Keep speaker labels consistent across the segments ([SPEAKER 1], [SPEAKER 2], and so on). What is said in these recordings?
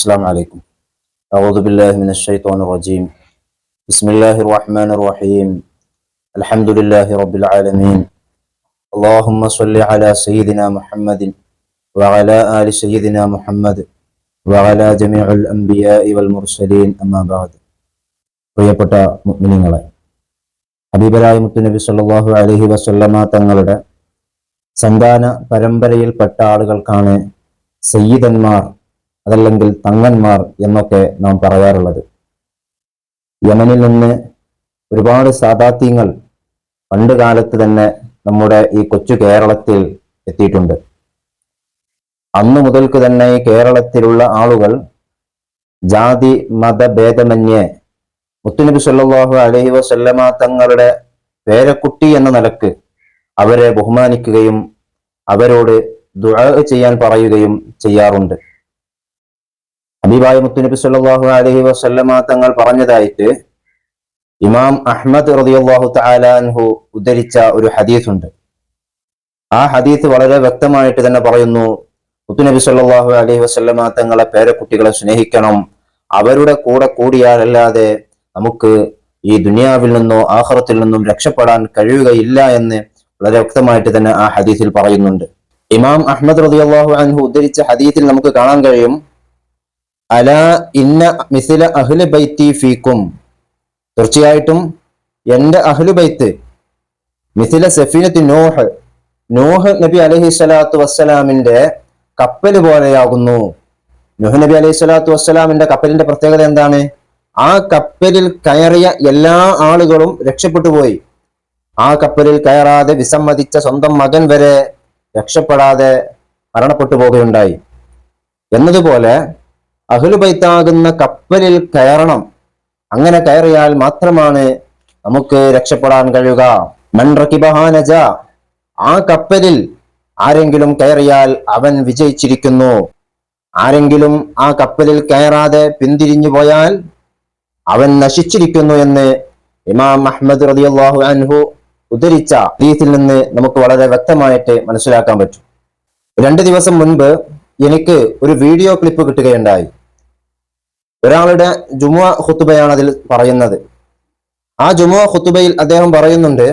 [SPEAKER 1] السلام عليكم. أعوذ بالله من الشيطان الرجيم. بسم الله الرحمن الرحيم. الحمد لله رب العالمين. اللهم صل على سيدنا محمد وعلى آل سيدنا محمد وعلى جميع الأنبياء والمرسلين أما بعد. പ്രിയപ്പെട്ട മുഅ്മിനീങ്ങളെ, ഹബീബായ മുത്തുനബി സല്ലല്ലാഹു അലൈഹി വസല്ലമ തങ്ങളുടെ സന്താന പരമ്പരയിൽപ്പെട്ട ആളുകൾക്കാണ് സയ്യിദന്മാർ, അതല്ലെങ്കിൽ തങ്ങന്മാർ എന്നൊക്കെ നാം പറയാറുള്ളത്. യമനിൽ നിന്ന് ഒരുപാട് സാദാത്യങ്ങൾ പണ്ട് കാലത്ത് തന്നെ നമ്മുടെ ഈ കൊച്ചു കേരളത്തിൽ എത്തിയിട്ടുണ്ട്. അന്നു മുതൽക്ക് തന്നെ ഈ കേരളത്തിലുള്ള ആളുകൾ ജാതി മതഭേദമന്യേ മുത്തുനബി സല്ലല്ലാഹു അലൈഹി വസല്ലമ തങ്ങളുടെ പേരക്കുട്ടി എന്ന നിലക്ക് അവരെ ബഹുമാനിക്കുകയും അവരോട് ദുആ ചെയ്യാൻ പറയുകയും ചെയ്യാറുണ്ട്. ഹബീബായ മുത്തുനബി സല്ലല്ലാഹു അലൈഹി വസല്ലമ തങ്ങൾ പറഞ്ഞതായിട്ട് ഇമാം അഹ്മദ് റളിയല്ലാഹു തആല അൻഹു ഉദ്ധരിച്ച ഒരു ഹദീസ് ഉണ്ട്. ആ ഹദീസ് വളരെ വ്യക്തമായിട്ട് തന്നെ പറയുന്നു, മുത്തുനബി സല്ലല്ലാഹു അലൈഹി വസല്ലമ തങ്ങളെ പേരക്കുട്ടികളെ സ്നേഹിക്കണം, അവരുടെ കൂടെ കൂടിയാലല്ലാതെ നമുക്ക് ഈ ദുനിയാവിൽ നിന്നോ ആഖിറത്തിൽ നിന്നും രക്ഷപ്പെടാൻ കഴിയുകയില്ല എന്ന് വളരെ വ്യക്തമായിട്ട് തന്നെ ആ ഹദീസിൽ പറയുന്നുണ്ട്. ഇമാം അഹ്മദ് റളിയല്ലാഹു അൻഹു ഉദ്ധരിച്ച ഹദീസിൽ നമുക്ക് കാണാൻ കഴിയും, അലാ ഇന്ന മിസ്ല അഹ്ലി ബൈത്തി ഫീക്കും, തീർച്ചയായിട്ടും എന്റെ അഹ്ലു ബൈത്ത് മിസ്ല സഫീനത്തി നൂഹ് നബി അലൈഹി സ്വലാത്തു വസ്സലാമിന്റെ കപ്പൽ പോലെയാകുന്നു. നൂഹ് നബി അലൈഹി സ്വലാത്തു വസ്സലാമിന്റെ കപ്പലിന്റെ പ്രത്യേകത എന്താണ്? ആ കപ്പലിൽ കയറിയ എല്ലാ ആളുകളും രക്ഷപ്പെട്ടു പോയി. ആ കപ്പലിൽ കയറാതെ വിസമ്മതിച്ച സ്വന്തം മകൻ വരെ രക്ഷപ്പെടാതെ മരണപ്പെട്ടു പോവുകയുണ്ടായി. എന്നതുപോലെ അഹ്ലുബൈത്താകുന്ന കപ്പലിൽ കയറണം. അങ്ങനെ കയറിയാൽ മാത്രമാണ് നമുക്ക് രക്ഷപ്പെടാൻ കഴിയുക. മൻ റകിബഹാ നജാ, ആ കപ്പലിൽ ആരെങ്കിലും കയറിയാൽ അവൻ വിജയിച്ചിരിക്കുന്നു. ആരെങ്കിലും ആ കപ്പലിൽ കയറാതെ പിന്തിരിഞ്ഞു പോയാൽ അവൻ നശിച്ചിരിക്കുന്നു എന്ന് ഇമാം അഹ്മദ് റളിയല്ലാഹു അൻഹു ഉദ്ധരിച്ച ഹദീസിൽ നിന്ന് നമുക്ക് വളരെ വ്യക്തമായിട്ട് മനസ്സിലാക്കാൻ പറ്റും. 2 ദിവസം മുൻപ് എനിക്ക് ഒരു വീഡിയോ ക്ലിപ്പ് കിട്ടുകയുണ്ടായി. ഒരാളുടെ ജുമുഅ ഖുതുബയാണ് അതിൽ പറയുന്നത്. ആ ജുമുഅ ഖുതുബയിൽ അദ്ദേഹം പറയുന്നുണ്ട്,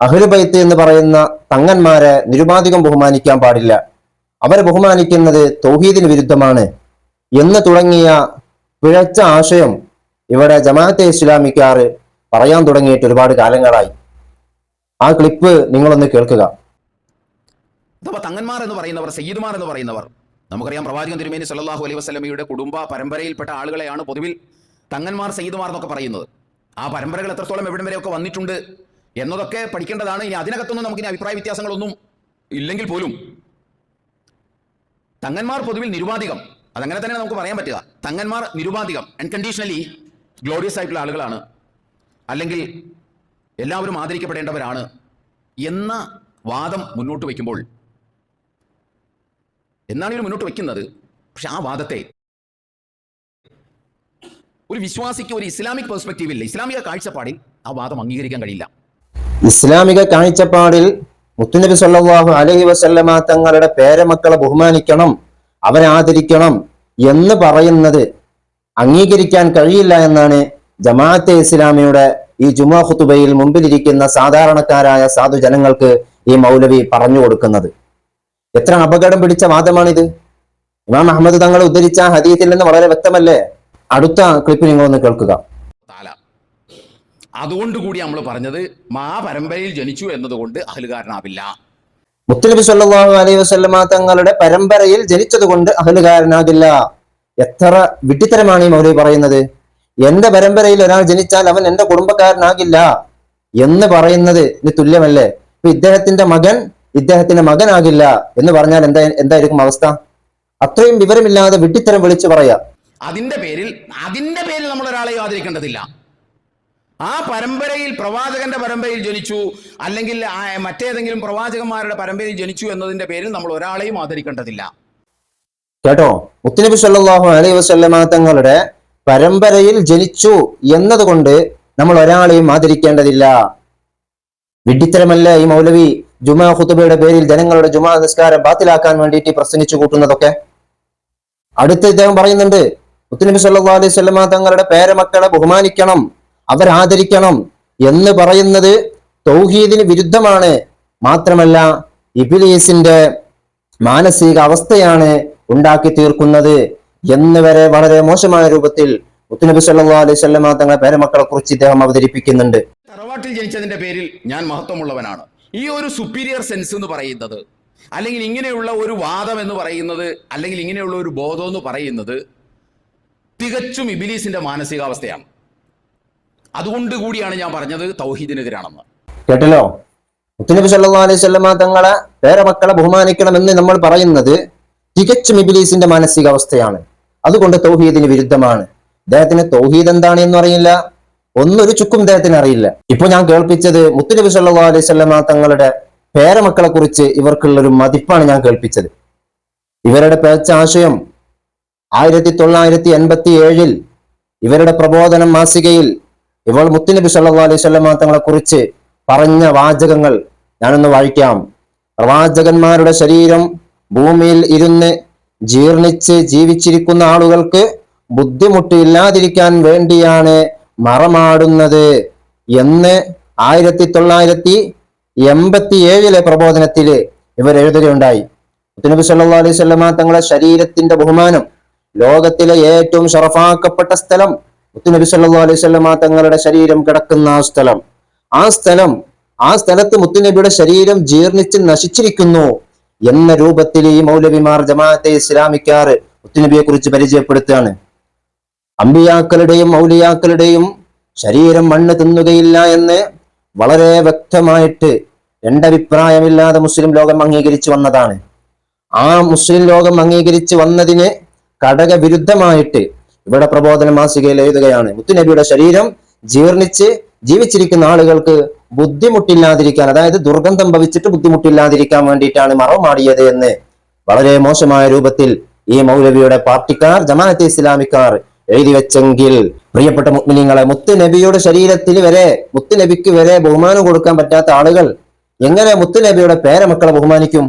[SPEAKER 1] അഹ്ലു ബൈത്ത് എന്ന് പറയുന്ന തങ്ങന്മാരെ നിരുപാധികം ബഹുമാനിക്കാൻ പാടില്ല, അവരെ ബഹുമാനിക്കുന്നത് തൗഹീദിന് വിരുദ്ധമാണ് എന്ന് തുടങ്ങിയ പിഴച്ച ആശയം ഇവിടെ ജമാഅത്തെ ഇസ്ലാമിക്കാർ പറയാൻ തുടങ്ങിയിട്ട് ഒരുപാട് കാലങ്ങളായി. ആ ക്ലിപ്പ് നിങ്ങളൊന്ന് കേൾക്കുക.
[SPEAKER 2] അഥവാ തങ്ങന്മാർ എന്ന് പറയുന്നവർ, സയ്യിദ്മാർ എന്ന് പറയുന്നവർ, നമുക്കറിയാം പ്രവാചകൻ തിരുമേനി സല്ലല്ലാഹു അലൈഹി വസല്ലമയുടെ കുടുംബ പരമ്പരയിൽപ്പെട്ട ആളുകളെയാണ് പൊതുവിൽ തങ്ങന്മാർ, സയ്യിദ്മാർ എന്നൊക്കെ പറയുന്നത്. ആ പരമ്പരകൾ എത്രത്തോളം എവിടം വരെയൊക്കെ വന്നിട്ടുണ്ട് എന്നതൊക്കെ പഠിക്കേണ്ടതാണ്. ഇനി അതിനകത്തൊന്നും നമുക്കിനി അഭിപ്രായ വ്യത്യാസങ്ങളൊന്നും ഇല്ലെങ്കിൽ പോലും തങ്ങന്മാർ പൊതുവിൽ നിരുപാധികം, അതങ്ങനെ തന്നെ നമുക്ക് പറയാൻ പറ്റുക. തങ്ങന്മാർ നിരുപാധികം അൺകണ്ടീഷണലി ഗ്ലോറിയസ് ആയിട്ടുള്ള ആളുകളാണ്, അല്ലെങ്കിൽ എല്ലാവരും ആദരിക്കപ്പെടേണ്ടവരാണ് എന്ന വാദം മുന്നോട്ട് വയ്ക്കുമ്പോൾ, എന്നാണ് ഇവർ മുന്നോട്ട് വയ്ക്കുന്നത്. പക്ഷെ ആ വാദത്തെ ഒരു വിശ്വാസിക്ക് ഒരു ഇസ്ലാമിക് പെർസ്പെക്റ്റീവിൽ, ഇസ്ലാമിക കാഴ്ചപ്പാടിൽ ആ വാദം അംഗീകരിക്കാൻ കഴിയില്ല.
[SPEAKER 1] ഇസ്ലാമിക കാഴ്ചപ്പാടിൽ മുത്തുനബി സല്ലല്ലാഹു അലൈഹി വസല്ലമ തങ്ങളുടെ പേരമക്കളെ ബഹുമാനിക്കണം, അവരെ ആദരിക്കണം എന്ന് പറയുന്നത് അംഗീകരിക്കാൻ കഴിയില്ല എന്നാണ് ജമാഅത്തെ ഇസ്ലാമിയുടെ ഈ ജുമുഅ ഖുതുബയിൽ മുമ്പിലിരിക്കുന്ന സാധാരണക്കാരായ സാധു ജനങ്ങൾക്ക് ഈ മൗലവി പറഞ്ഞു കൊടുക്കുന്നത്. എത്ര അപകടം പിടിച്ച വാദമാണിത്. ഇമാം അഹ്മദ് തങ്ങൾ ഉദ്ധരിച്ച ഹദീസിൽ നിന്ന് വളരെ വ്യക്തമല്ലേ? അടുത്ത ക്ലിപ്പ് നിങ്ങളൊന്ന് കേൾക്കുക.
[SPEAKER 2] അതുകൊണ്ടുകൂടി നമ്മൾ പറഞ്ഞത് മാ പരമ്പരയിൽ ജനിച്ചു എന്നതുകൊണ്ട് അഹ്ലുകാരനാവില്ല.
[SPEAKER 1] മുത്തുനബി സല്ലല്ലാഹു അലൈഹി വസല്ലമ തങ്ങളുടെ പരമ്പരയിൽ ജനിച്ചത് കൊണ്ട് അഹ്ലുകാരനാകില്ല. എത്ര വിഡ്ഢിത്തരമാണ് ഈ മൗലവി പറയുന്നത്. എന്റെ പരമ്പരയിൽ ഒരാൾ ജനിച്ചാൽ അവൻ എന്റെ കുടുംബക്കാരനാകില്ല എന്ന് പറയുന്നത് ഇത് തുല്യമല്ലേ? ഇപ്പൊ ഇദ്ദേഹത്തിന്റെ മകനാകില്ല എന്ന് പറഞ്ഞാൽ എന്തായിരിക്കും അവസ്ഥ? അത്രയും വിവരമില്ലാതെ വിഡ്ഢിത്തരം വിളിച്ചു പറയാ.
[SPEAKER 2] അതിന്റെ പേരിൽ നമ്മൾ ഒരാളെയും ആദരിക്കേണ്ടതില്ല. ആ പരമ്പരയിൽ, പ്രവാചകന്റെ പരമ്പരയിൽ ജനിച്ചു, അല്ലെങ്കിൽ മറ്റേതെങ്കിലും പ്രവാചകന്മാരുടെ പരമ്പരയിൽ ജനിച്ചു എന്നതിന്റെ പേരിൽ നമ്മൾ ഒരാളെയും ആദരിക്കേണ്ടതില്ല.
[SPEAKER 1] കേട്ടോ, മുത്തുനബി സല്ലല്ലാഹു അലൈഹി വസല്ലമ തങ്ങളുടെ പരമ്പരയിൽ ജനിച്ചു എന്നതുകൊണ്ട് നമ്മൾ ഒരാളെയും ആദരിക്കേണ്ടതില്ല. വിഡ്ഢിത്തരമല്ല ഈ മൗലവി ജുമുഅ ഖുതുബയുടെ പേരിൽ ജനങ്ങളുടെ ജുമുഅ നിസ്കാരം ബാത്തിലാക്കാൻ വേണ്ടിയിട്ട് പ്രസംഗിച്ചു കൂട്ടുന്നതൊക്കെ. അടുത്ത് ഇദ്ദേഹം പറയുന്നുണ്ട് മുത്തുനബി സല്ലല്ലാഹു അലൈഹി വസല്ലമ തങ്ങളുടെ പേരമക്കളെ ബഹുമാനിക്കണം, അവരാദരിക്കണം എന്ന് പറയുന്നത് തൗഹീദിന് വിരുദ്ധമാണ്. മാത്രമല്ല ഇബ്ലീസിന്റെ മാനസിക അവസ്ഥയാണ് ഉണ്ടാക്കി തീർക്കുന്നത് എന്ന് വരെ വളരെ മോശമായ രൂപത്തിൽ മുത്തുനബി സല്ലല്ലാഹു അലൈഹി വസല്ലമ തങ്ങളുടെ പേരമക്കളെ കുറിച്ച് ഇദ്ദേഹം അവതരിപ്പിക്കുന്നുണ്ട്.
[SPEAKER 2] തറവാട്ടിൽ ജനിച്ചതിന്റെ പേരിൽ ഞാൻ മഹത്വമുള്ളവനാണ്. ഈ ഒരു സുപ്പീരിയർ സെൻസ് എന്ന് പറയുന്നത്, അല്ലെങ്കിൽ ഇങ്ങനെയുള്ള ഒരു വാദം എന്ന് പറയുന്നത്, അല്ലെങ്കിൽ ഇങ്ങനെയുള്ള ഒരു ബോധം എന്ന് പറയുന്നത് തികച്ചും ഇബ്ലീസിന്റെ മാനസികാവസ്ഥയാണ്. അതുകൊണ്ട് കൂടിയാണ് ഞാൻ പറഞ്ഞത് തൗഹീദിനെതിരാണെന്ന്.
[SPEAKER 1] കേട്ടല്ലോ, മുത്തുനബി സല്ലല്ലാഹു അലൈഹി വസല്ലമ തങ്ങളെ പേരമക്കളെ ബഹുമാനിക്കണമെന്ന് നമ്മൾ പറയുന്നത് തികച്ചും ഇബ്ലീസിന്റെ മാനസികാവസ്ഥയാണ്. അതുകൊണ്ട് തൗഹീദിന് വിരുദ്ധമാണ്. അദ്ദേഹത്തിന് തൗഹീദ് എന്താണ് എന്ന് അറിയില്ല, ഒന്നൊരു ചുക്കും അദ്ദേഹത്തിന് അറിയില്ല. ഇപ്പൊ ഞാൻ കേൾപ്പിച്ചത് മുത്തുനബി സല്ലല്ലാഹു അലൈഹി വസല്ലമ തങ്ങളുടെ പേരമക്കളെ കുറിച്ച് ഇവർക്കുള്ള ഒരു മതിപ്പാണ് ഞാൻ കേൾപ്പിച്ചത്. ഇവരുടെ പേച്ച ആശയം 1987 ഇവരുടെ പ്രബോധനം മാസികയിൽ ഇവൾ മുത്തുനബി സല്ലല്ലാഹു അലൈഹി വസല്ലമ തങ്ങളെ കുറിച്ച് പറഞ്ഞ വാചകങ്ങൾ ഞാനൊന്ന് വായിക്കാം. പ്രവാചകന്മാരുടെ ശരീരം ഭൂമിയിൽ ഇരുന്ന് ജീർണിച്ച് ജീവിച്ചിരിക്കുന്ന ആളുകൾക്ക് ബുദ്ധിമുട്ടില്ലാതിരിക്കാൻ വേണ്ടിയാണ് മറമാടുന്നത് എന്ന് 1987 പ്രബോധനത്തിൽ ഇവർ എഴുതുകയുണ്ടായി. മുത്തുനബി സല്ലല്ലാഹു അലൈഹി വസല്ലമ തങ്ങളുടെ ശരീരത്തിന്റെ ബഹുമാനം, ലോകത്തിലെ ഏറ്റവും ഷറഫാക്കപ്പെട്ട സ്ഥലം മുത്തുനബി സല്ലല്ലാഹു അലൈഹി വസല്ലമ തങ്ങളുടെ ശരീരം കിടക്കുന്ന ആ സ്ഥലത്ത് മുത്തുനബിയുടെ ശരീരം ജീർണിച്ച് നശിച്ചിരിക്കുന്നു എന്ന രൂപത്തിൽ ഈ മൗലവിമാർ ജമാഅത്തെ ഇസ്ലാമിക്കാർ മുത്തുനബിയെ കുറിച്ച് പരിചയപ്പെടുത്തുകയാണ്. അമ്പിയാക്കളുടെയും ഔലിയാക്കളുടെയും ശരീരം മണ്ണ് തിന്നുകയില്ല എന്ന് വളരെ വ്യക്തമായിട്ട് രണ്ടഭിപ്രായമില്ലാതെ മുസ്ലിം ലോകം അംഗീകരിച്ചു വന്നതാണ്. ആ മുസ്ലിം ലോകം അംഗീകരിച്ചു വന്നതിന് ഘടകവിരുദ്ധമായിട്ട് ഇവിടെ പ്രബോധന മാസികയിൽ എഴുതുകയാണ്, മുത്തുനബിയുടെ ശരീരം ജീർണിച്ച് ജീവിച്ചിരിക്കുന്ന ആളുകൾക്ക് ബുദ്ധിമുട്ടില്ലാതിരിക്കാൻ, അതായത് ദുർഗന്ധം ഭവിച്ചിട്ട് ബുദ്ധിമുട്ടില്ലാതിരിക്കാൻ വേണ്ടിയിട്ടാണ് മറമാടിയത് എന്ന് വളരെ മോശമായ രൂപത്തിൽ ഈ മൗലവിയുടെ പാർട്ടിക്കാർ, ജമാഅത്തെ ഇസ്ലാമിക്കാർ എഴുതി വെച്ചെങ്കിൽ പ്രിയപ്പെട്ട മുഅ്മിനീങ്ങളെ, മുത്തുനബിയുടെ ശരീരത്തിൽ വരെ, മുത്തുനബിക്ക് വരെ ബഹുമാനം കൊടുക്കാൻ പറ്റാത്ത ആളുകൾ എങ്ങനെ മുത്തുനബിയുടെ പേരമക്കളെ ബഹുമാനിക്കും?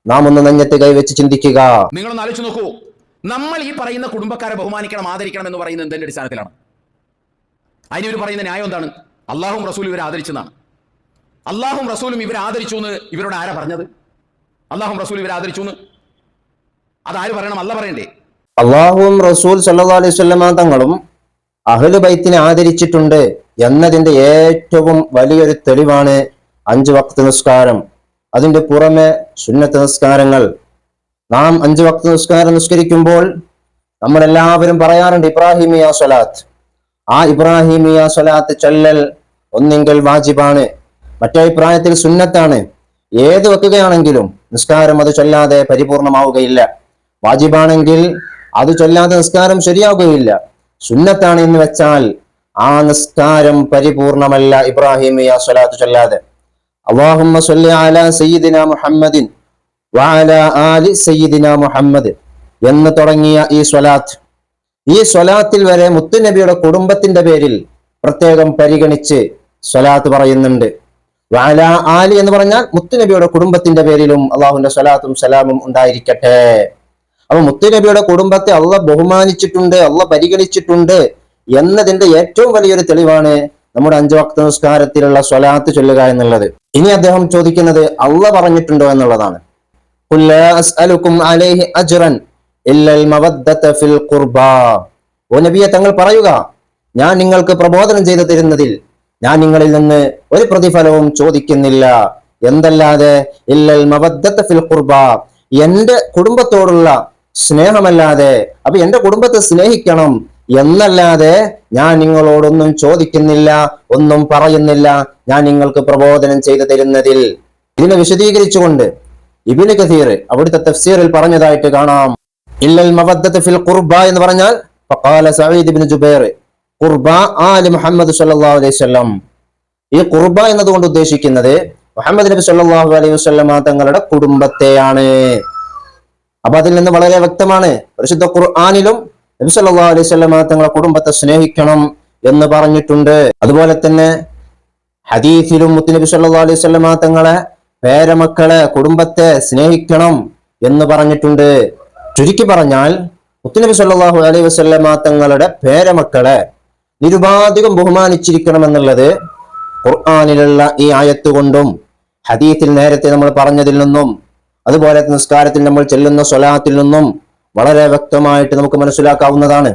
[SPEAKER 1] നാം ഒന്ന് നെഞ്ഞത്ത് കൈവച്ച് ചിന്തിക്കുക.
[SPEAKER 2] നിങ്ങളൊന്ന് ആലോചിച്ച് നോക്കൂ, നമ്മൾ ഈ പറയുന്ന കുടുംബക്കാരെ ബഹുമാനിക്കണം, ആദരിക്കണം എന്ന് പറയുന്നത് എന്തിന്റെ അടിസ്ഥാനത്തിലാണ്? അതിനൊരു പറയുന്ന ന്യായം എന്താണ്? അള്ളാഹും റസൂലും ഇവരെ ആദരിച്ചെന്നാണ്. അള്ളാഹും റസൂലും ഇവരെ ആദരിച്ചു എന്ന് ഇവരോട് ആരാ പറഞ്ഞത്? അള്ളാഹും റസൂലും ഇവരെ ആദരിച്ചു എന്ന് അതാര് പറയണം? അല്ല പറയണ്ടേ?
[SPEAKER 1] അള്ളാഹുവും റസൂൽ സല്ലല്ലാഹു അലൈഹി വസല്ലമ തങ്ങളും അഹ്ലു ബൈത്തിനെ ആദരിച്ചിട്ടുണ്ട് എന്നതിന്റെ ഏറ്റവും വലിയൊരു തെളിവാണ് 5 വഖ്ത് നിസ്കാരം. അതിന്റെ പുറമെ സുന്നത്ത് നിസ്കാരങ്ങൾ. നാം 5 വഖ്ത് നിസ്കാരം നിസ്കരിക്കുമ്പോൾ നമ്മളെല്ലാവരും പറയാറുണ്ട് ഇബ്രാഹിമിയ സ്വലാത്ത്. ആ ഇബ്രാഹിമിയ സ്വലാത്ത് ചൊല്ലൽ ഒന്നെങ്കിൽ വാജിബാണ്, മറ്റേ അഭിപ്രായത്തിൽ സുന്നത്താണ്. ഏത് വെക്കുകയാണെങ്കിലും നിസ്കാരം അത് ചൊല്ലാതെ പരിപൂർണമാവുകയില്ല. വാജിബാണെങ്കിൽ അത് ചൊല്ലാതെ നിസ്കാരം ശരിയാവുകയില്ല. സുന്നത്താണ് എന്ന് വെച്ചാൽ ആ നിസ്കാരം പരിപൂർണമല്ല ഇബ്രാഹിമിയ സ്വലാത്ത് ചൊല്ലാതെ. അല്ലാഹുമ്മ സ്വല്ലി അലാ സയ്യിദിന മുഹമ്മദിൻ വഅലാ ആലി സയ്യിദിന മുഹമ്മദ് എന്ന് തുടങ്ങിയ ഈ സ്വലാത്തിൽ വരെ മുത്തുനബിയുടെ കുടുംബത്തിന്റെ പേരിൽ പ്രത്യേകം പരിഗണിച്ച് സ്വലാത്ത് പറയുന്നുണ്ട്. വഅലാ ആലി എന്ന് പറഞ്ഞാൽ മുത്തുനബിയുടെ കുടുംബത്തിന്റെ പേരിലും അള്ളാഹുവിന്റെ സ്വലാത്തും സലാമും ഉണ്ടായിരിക്കട്ടെ. അപ്പൊ മുത്തുനബിയുടെ കുടുംബത്തെ അള്ളാഹ് ബഹുമാനിച്ചിട്ടുണ്ട്, അള്ളാഹ് പരിഗണിച്ചിട്ടുണ്ട് എന്നതിന്റെ ഏറ്റവും വലിയൊരു തെളിവാണ് നമ്മുടെ 5 വഖ്ത് നിസ്കാരത്തിലുള്ള സ്വലാത്ത് ചൊല്ലുക എന്നുള്ളത്. ഇനി അദ്ദേഹം ചോദിക്കുന്നത് അള്ളാഹ് പറഞ്ഞിട്ടുണ്ടോ എന്നുള്ളതാണ്. ഖുൽ ലാ അസ്അലുക്കും അലൈഹി അജ്റൻ ഇല്ലൽ മവദ്ദത ഫിൽ ഖുർബാ. ഓ നബിയെ, തങ്ങൾ പറയുക, ഞാൻ നിങ്ങൾക്ക് പ്രബോധനം ചെയ്തു തരുന്നതിൽ ഞാൻ നിങ്ങളിൽ നിന്ന് ഒരു പ്രതിഫലവും ചോദിക്കുന്നില്ല, എന്തല്ലാതെ ഇല്ലൽ മവദ്ദത ഫിൽ ഖുർബാ, എന്റെ കുടുംബത്തോടുള്ള സ്നേഹമല്ലാതെ. അപ്പൊ എന്റെ കുടുംബത്തെ സ്നേഹിക്കണം എന്നല്ലാതെ ഞാൻ നിങ്ങളോടൊന്നും ചോദിക്കുന്നില്ല, ഒന്നും പറയുന്നില്ല ഞാൻ നിങ്ങൾക്ക് പ്രബോധനം ചെയ്തു തരുന്നതിൽ. ഇതിനെ വിശദീകരിച്ചുകൊണ്ട് ഇബ്നു കസീർ അവിടുത്തെ തഫ്സീറിൽ പറഞ്ഞതായിട്ട് കാണാം, ഇല്ലൽ മവദ്ദത ഫിൽ ഖുർബ എന്ന് പറഞ്ഞാൽ ഫഖാല സഈദ് ഇബ്നു ജുബൈർ ഖുർബ ആലി മുഹമ്മദ് സ്വല്ലല്ലാഹു അലൈഹി വസല്ലം. ഈ ഖുർബ എന്നതുകൊണ്ട് ഉദ്ദേശിക്കുന്നത് മുഹമ്മദ് നബി സ്വല്ലല്ലാഹു അലൈഹി വസല്ലമ തങ്ങളുടെ കുടുംബത്തെയാണ്. അപ്പൊ അതിൽ നിന്ന് വളരെ വ്യക്തമാണ്, പരിശുദ്ധ ഖുർആനിലും നബി സല്ലല്ലാഹു അലൈഹി വസല്ലമ തങ്ങളുടെ കുടുംബത്തെ സ്നേഹിക്കണം എന്ന് പറഞ്ഞിട്ടുണ്ട്. അതുപോലെ തന്നെ ഹദീസിലും മുത്തുനബി സല്ലല്ലാഹു അലൈഹി വസല്ലമ തങ്ങളെ പേരമക്കളെ കുടുംബത്തെ സ്നേഹിക്കണം എന്ന് പറഞ്ഞിട്ടുണ്ട്. ചുരുക്കി പറഞ്ഞാൽ മുത്തുനബി സല്ലല്ലാഹു അലൈഹി വസല്ലമ തങ്ങളുടെ പേരമക്കളെ നിരുപാധികം ബഹുമാനിച്ചിരിക്കണമെന്നുള്ളത് ഖുർആനിലുള്ള ഈ ആയത്ത് കൊണ്ടും ഹദീത്തിൽ നേരത്തെ നമ്മൾ പറഞ്ഞതിൽ നിന്നും അതുപോലെ നിസ്കാരത്തിൽ നമ്മൾ ചെല്ലുന്ന സ്വലാത്തിൽ നിന്നും വളരെ വ്യക്തമായിട്ട് നമുക്ക് മനസ്സിലാക്കാവുന്നതാണ്.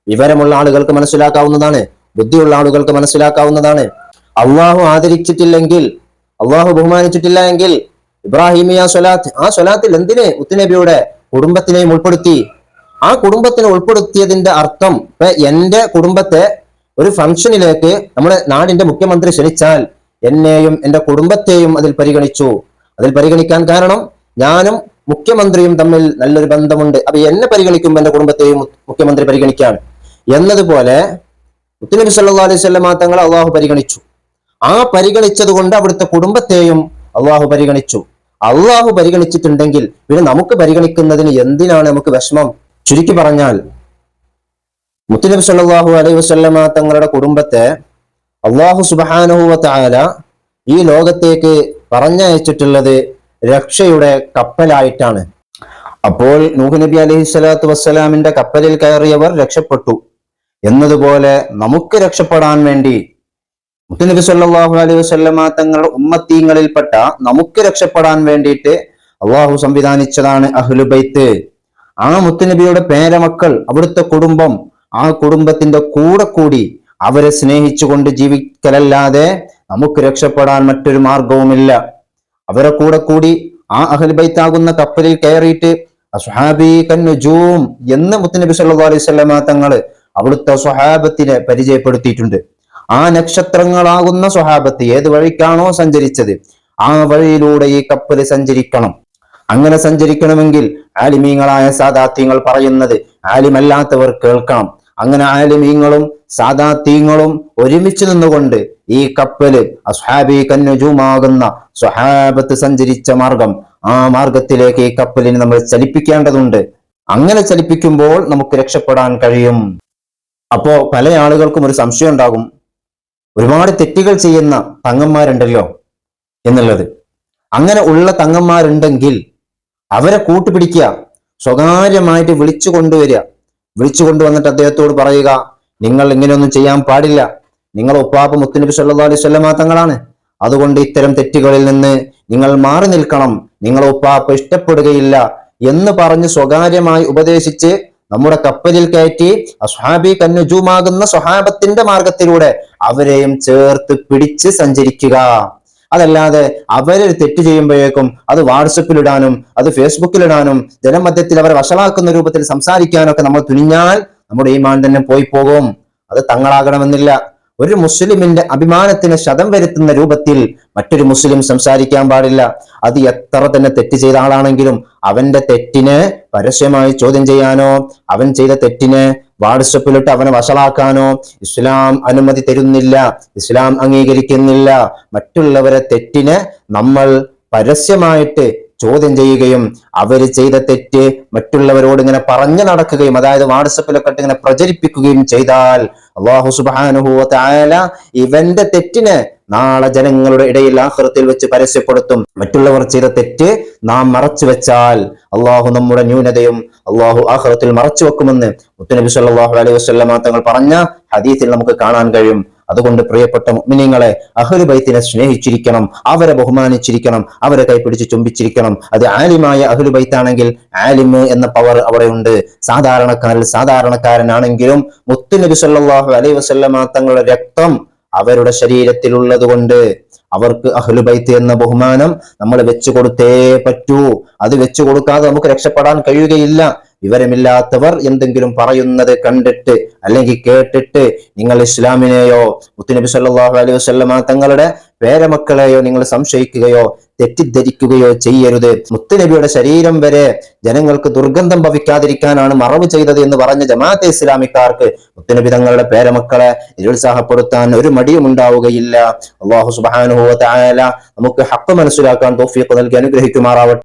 [SPEAKER 1] വിവരമുള്ള ആളുകൾക്ക് മനസ്സിലാക്കാവുന്നതാണ്. ബുദ്ധിയുള്ള ആളുകൾക്ക് മനസ്സിലാക്കാവുന്നതാണ്. അള്ളാഹു ആദരിച്ചിട്ടില്ലെങ്കിൽ, അള്ളാഹു ബഹുമാനിച്ചിട്ടില്ല എങ്കിൽ ഇബ്രാഹിമിയ സ്വലാത്ത്, ആ സ്വലാത്തിൽ എന്തിന് മുത്തുനബിയുടെ കുടുംബത്തിനെയും ഉൾപ്പെടുത്തി? ആ കുടുംബത്തിനെ ഉൾപ്പെടുത്തിയതിന്റെ അർത്ഥം, എന്റെ കുടുംബത്തെ ഒരു ഫംഗ്ഷനിലേക്ക് നമ്മുടെ നാടിന്റെ മുഖ്യമന്ത്രി ക്ഷണിച്ചാൽ എന്നെയും എന്റെ കുടുംബത്തെയും അതിൽ പരിഗണിച്ചു. അതിൽ പരിഗണിക്കാൻ കാരണം ഞാനും മുഖ്യമന്ത്രിയും തമ്മിൽ നല്ലൊരു ബന്ധമുണ്ട്. അപ്പൊ എന്നെ പരിഗണിക്കുമ്പോൾ എന്റെ കുടുംബത്തെയും മുഖ്യമന്ത്രി പരിഗണിക്കാൻ എന്നതുപോലെ മുത്തുനബി സല്ലല്ലാഹു അലൈഹി വസല്ലം തങ്ങളെ അള്ളാഹു പരിഗണിച്ചു. ആ പരിഗണിച്ചത് കൊണ്ട് അവിടുത്തെ കുടുംബത്തെയും അള്ളാഹു പരിഗണിച്ചു. അള്ളാഹു പരിഗണിച്ചിട്ടുണ്ടെങ്കിൽ പിന്നെ നമുക്ക് പരിഗണിക്കുന്നതിന് എന്തിനാണ് നമുക്ക് വിഷമം? ചുരുക്കി പറഞ്ഞാൽ മുത്തുനബി സല്ലല്ലാഹു അലൈഹി വസല്ലം തങ്ങളുടെ കുടുംബത്തെ അള്ളാഹു സുബ്ഹാനഹു വ തആല ഈ ലോകത്തേക്ക് പറഞ്ഞയച്ചിട്ടുള്ളത് രക്ഷയുടെ കപ്പലായിട്ടാണ്. അപ്പോൾ നൂഹ് നബി അലൈഹി സ്വലാത്തു വസ്സലാമിന്റെ കപ്പലിൽ കയറിയവർ രക്ഷപ്പെട്ടു എന്നതുപോലെ നമുക്ക് രക്ഷപ്പെടാൻ വേണ്ടി മുത്തുനബി സല്ലല്ലാഹു അലൈഹി വസല്ലമ തങ്ങളുടെ ഉമ്മത്തീങ്ങളിൽപ്പെട്ട നമുക്ക് രക്ഷപ്പെടാൻ വേണ്ടിയിട്ട് അള്ളാഹു സംവിധാനിച്ചതാണ് അഹ്ലു ബൈത്ത്. ആ മുത്തുനബിയുടെ പേരമക്കൾ, അവിടുത്തെ കുടുംബം, ആ കുടുംബത്തിന്റെ കൂടെ കൂടി അവരെ സ്നേഹിച്ചുകൊണ്ട് ജീവിക്കലല്ലാതെ നമുക്ക് രക്ഷപ്പെടാൻ മറ്റൊരു മാർഗവുമില്ല. അവരെ കൂടെ കൂടി ആ അഹ്ലു ബൈത്ത് ആകുന്ന കപ്പലിൽ കയറിയിട്ട് അസ്ഹാബി കന്നുജൂം എന്ന് മുത്തുനബി സല്ലല്ലാഹു അലൈഹി വസല്ലമ തങ്ങൾ അവിടുത്തെ സ്വഹാബത്തിനെ പരിചയപ്പെടുത്തിയിട്ടുണ്ട്. ആ നക്ഷത്രങ്ങളാകുന്ന സ്വഹാബത്ത് ഏത് വഴിക്കാണോ സഞ്ചരിച്ചത് ആ വഴിയിലൂടെ ഈ കപ്പല് സഞ്ചരിക്കണം. അങ്ങനെ സഞ്ചരിക്കണമെങ്കിൽ ആലിമീങ്ങളായ സാദാത്യങ്ങൾ പറയുന്നത് ആലിമല്ലാത്തവർ കേൾക്കണം. അങ്ങനെ ആലിമീങ്ങളും സാദാത്യങ്ങളും ഒരുമിച്ച് നിന്നുകൊണ്ട് ഈ കപ്പല് അസ്ഹാബി കന്നുജൂമാകുന്ന സ്വഹാബത്ത് സഞ്ചരിച്ച മാർഗം, ആ മാർഗത്തിലേക്ക് ഈ കപ്പലിനെ നമ്മൾ ചലിപ്പിക്കേണ്ടതുണ്ട്. അങ്ങനെ ചലിപ്പിക്കുമ്പോൾ നമുക്ക് രക്ഷപ്പെടാൻ കഴിയും. അപ്പോ പല ആളുകൾക്കും ഒരു സംശയം ഉണ്ടാകും, ഒരുപാട് തെറ്റുകൾ ചെയ്യുന്ന തങ്ങന്മാരുണ്ടല്ലോ എന്നുള്ളത്. അങ്ങനെ ഉള്ള തങ്ങന്മാരുണ്ടെങ്കിൽ അവരെ കൂട്ടുപിടിക്കുക, സ്വകാര്യമായിട്ട് വിളിച്ചു കൊണ്ടുവരിക. വിളിച്ചു കൊണ്ടുവന്നിട്ട് അദ്ദേഹത്തോട് പറയുക, നിങ്ങൾ ഇങ്ങനെയൊന്നും ചെയ്യാൻ പാടില്ല, നിങ്ങൾ ഉപ്പാപ്പ മുത്തുനബി സല്ലല്ലാഹു അലൈഹി വസല്ലം തങ്ങളാണ്, അതുകൊണ്ട് ഇത്തരം തെറ്റുകളിൽ നിന്ന് നിങ്ങൾ മാറി നിൽക്കണം, നിങ്ങളെ ഉപ്പാപ്പ ഇഷ്ടപ്പെടുകയില്ല എന്ന് പറഞ്ഞ് സ്വകാര്യമായി ഉപദേശിച്ച് നമ്മുടെ കപ്പലിൽ കയറ്റി അസ്ഹാബി കന്നുജൂമാകുന്ന സ്വഹാബത്തിന്റെ മാർഗത്തിലൂടെ അവരെയും ചേർത്ത് പിടിച്ച് സഞ്ചരിക്കുക. അതല്ലാതെ അവരൊരു തെറ്റ് ചെയ്യുമ്പോഴേക്കും അത് വാട്സപ്പിലിടാനും അത് ഫേസ്ബുക്കിലിടാനും ജനമധ്യത്തിൽ അവരെ വഷളാക്കുന്ന രൂപത്തിൽ സംസാരിക്കാനൊക്കെ നമ്മൾ തുനിഞ്ഞാൽ നമ്മുടെ ഈമാൻ തന്നെ പോയി പോകും. അത് തങ്ങളാകണമെന്നില്ല. ഒരു മുസ്ലിമിന്റെ അഭിമാനത്തിന് ക്ഷതം വരുത്തുന്ന രൂപത്തിൽ മറ്റൊരു മുസ്ലിം സംസാരിക്കാൻ പാടില്ല. അത് എത്ര തന്നെ തെറ്റ് ചെയ്ത ആളാണെങ്കിലും അവന്റെ തെറ്റിനെ പരസ്യമായി ചോദ്യം ചെയ്യാനോ അവൻ ചെയ്ത തെറ്റിനെ വാട്സപ്പിലിട്ട് അവനെ വഷളാക്കാനോ ഇസ്ലാം അനുമതി തരുന്നില്ല, ഇസ്ലാം അംഗീകരിക്കുന്നില്ല. മറ്റുള്ളവരെ തെറ്റിനെ നമ്മൾ പരസ്യമായിട്ട് ചോദ്യം ചെയ്യുകയും അവര് ചെയ്ത തെറ്റ് മറ്റുള്ളവരോട് ഇങ്ങനെ പറഞ്ഞു നടക്കുകയും അതായത് വാട്സപ്പിലൊക്കെ ഇങ്ങനെ പ്രചരിപ്പിക്കുകയും ചെയ്താൽ അല്ലാഹു സുബ്ഹാനഹു വ തആല ഇവന്റെ തെറ്റിനെ നാളെ ജനങ്ങളുടെ ഇടയിൽ ആഖിറത്തിൽ വെച്ച് പരസ്യപ്പെടുത്തും. മറ്റുള്ളവർ ചെയ്ത തെറ്റ് നാം മറച്ചു വെച്ചാൽ അള്ളാഹു നമ്മുടെ ന്യൂനതയും അള്ളാഹു ആഖിറത്തിൽ മറച്ചു വെക്കുമെന്ന് മുത്തുനബി സല്ലല്ലാഹു അലൈഹി വസല്ലം തങ്ങൾ പറഞ്ഞ ഹദീസിൽ നമുക്ക് കാണാൻ കഴിയും. അതുകൊണ്ട് പ്രിയപ്പെട്ട മുഅ്മിനീങ്ങളെ, അഹ്ലു ബൈത്തിനെ സ്നേഹിച്ചിരിക്കണം, അവരെ ബഹുമാനിച്ചിരിക്കണം, അവരെ കൈപിടിച്ച് ചുംബിച്ചിരിക്കണം. അത് ആലിമായ അഹ്ലു ബൈത്താണെങ്കിൽ ആലിമ് എന്ന പവർ അവിടെ ഉണ്ട്. സാധാരണക്കാരിൽ സാധാരണക്കാരനാണെങ്കിലും മുത്തുനബി സല്ലല്ലാഹു അലൈഹി വസല്ലം തങ്ങളുടെ രക്തം അവരുടെ ശരീരത്തിലുള്ളത് കൊണ്ട് അവർക്ക് അഹ്ലു ബൈത്ത് എന്ന ബഹുമാനം നമ്മൾ വെച്ചു കൊടുത്തേ പറ്റൂ. അത് വെച്ചു കൊടുക്കാതെ നമുക്ക് രക്ഷപ്പെടാൻ കഴിയുകയില്ല. വിവരമില്ലാത്തവർ എന്തെങ്കിലും പറയുന്നത് കണ്ടിട്ട് അല്ലെങ്കിൽ കേട്ടിട്ട് നിങ്ങൾ ഇസ്ലാമിനെയോ മുത്തുനബി സല്ലല്ലാഹു അലൈഹി വസല്ലം തങ്ങളുടെ പേരമക്കളെയോ നിങ്ങൾ സംശയിക്കുകയോ തെറ്റിദ്ധരിക്കുകയോ ചെയ്യരുത്. മുത്തുനബിയുടെ ശരീരം വരെ ജനങ്ങൾക്ക് ദുർഗന്ധം ഭവിക്കാതിരിക്കാനാണ് മറവ് ചെയ്തത് എന്ന് പറഞ്ഞ ജമാഅത്തെ ഇസ്ലാമിക്കാർക്ക് മുത്തുനബി തങ്ങളുടെ പേരമക്കളെ നിരുത്സാഹപ്പെടുത്താൻ ഒരു മടിയും ഉണ്ടാവുകയില്ല. അല്ലാഹു സുബ്ഹാനഹു വ തആല നമുക്ക് ഹഖ് മനസ്സിലാക്കാൻ തൗഫീഖ് നൽകി അനുഗ്രഹിക്കുമാറാവട്ടെ.